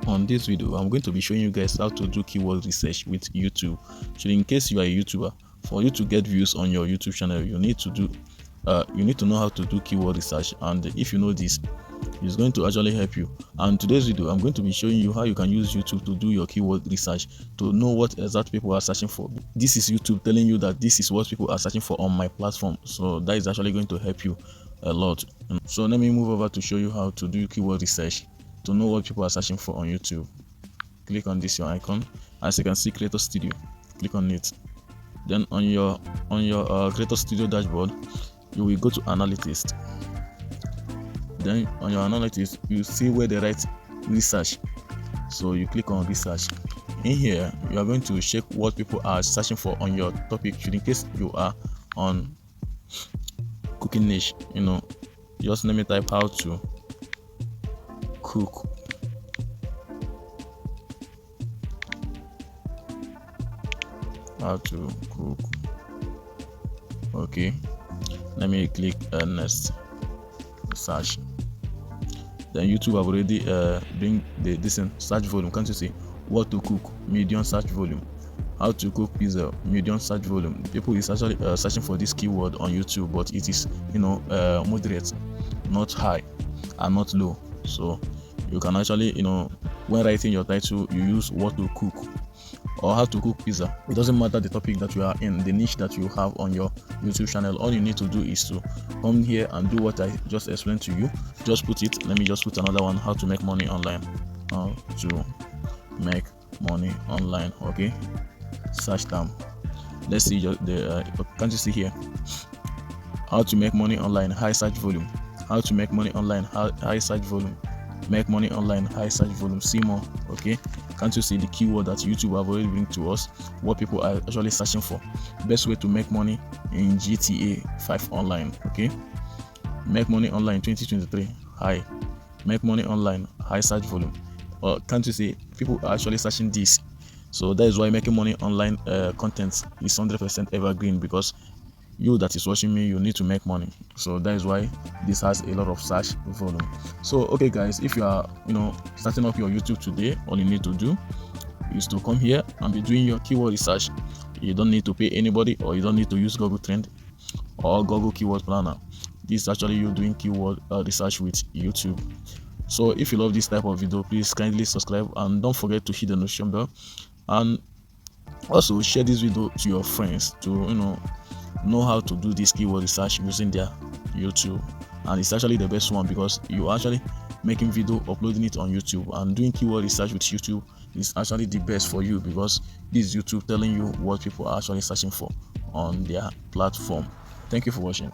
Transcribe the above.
On this video, I'm going to be showing you guys how to do keyword research with YouTube. So in case you are a YouTuber, for you to get views on your YouTube channel, you need to know how to do keyword research, and if you know this, it's going to actually help you. And today's video, I'm going to be showing you how you can use YouTube to do your keyword research to know what exact people are searching for. This is YouTube telling you that this is what people are searching for on my platform, so that is actually going to help you a lot. So let me move over to show you how to do keyword research to know what people are searching for on YouTube. Click on this, your icon. As you can see, Creator Studio, click on it. Then on your Creator Studio dashboard, you will go to Analytics. Then on your Analytics, you see where they write research, so you click on research. In here, you are going to check what people are searching for on your topic. In case you are on cooking niche, just let me type how to cook. How to cook. Okay, let me click next, search. Then YouTube have already bring this in search volume. Can't you see? What to cook, medium search volume. How to cook pizza, medium search volume. People is actually searching for this keyword on YouTube, but it is moderate, not high and not low. So you can actually when writing your title, you use what to cook or how to cook pizza. It doesn't matter the topic that you are in, the niche that you have on your YouTube channel. All you need to do is to come here and do what I just explained to you. Just put it. Let me just put another one: how to make money online. How to make money online. Okay, search term. Let's see can't you see here? How to make money online, high search volume. How to make money online, high search volume. Make money online, high search volume. See more. Okay, can't you see the keyword that YouTube have already bring to us, what people are actually searching for? Best way to make money in GTA 5 online. Okay, make money online 2023, high. Make money online, high search volume. Can't you see people are actually searching this? So that is why making money online content is 100% evergreen, because you that is watching me, you need to make money. So that is why this has a lot of search volume. So okay guys, if you are starting up your YouTube today, all you need to do is to come here and be doing your keyword research. You don't need to pay anybody, or you don't need to use Google Trend or Google Keyword Planner. This is actually you doing keyword research with YouTube. So if you love this type of video, please kindly subscribe and don't forget to hit the notification bell, and also share this video to your friends to know how to do this keyword research using their YouTube. And it's actually the best one, because you're actually making video, uploading it on YouTube, and doing keyword research with YouTube is actually the best for you, because this is YouTube telling you what people are actually searching for on their platform. Thank you for watching.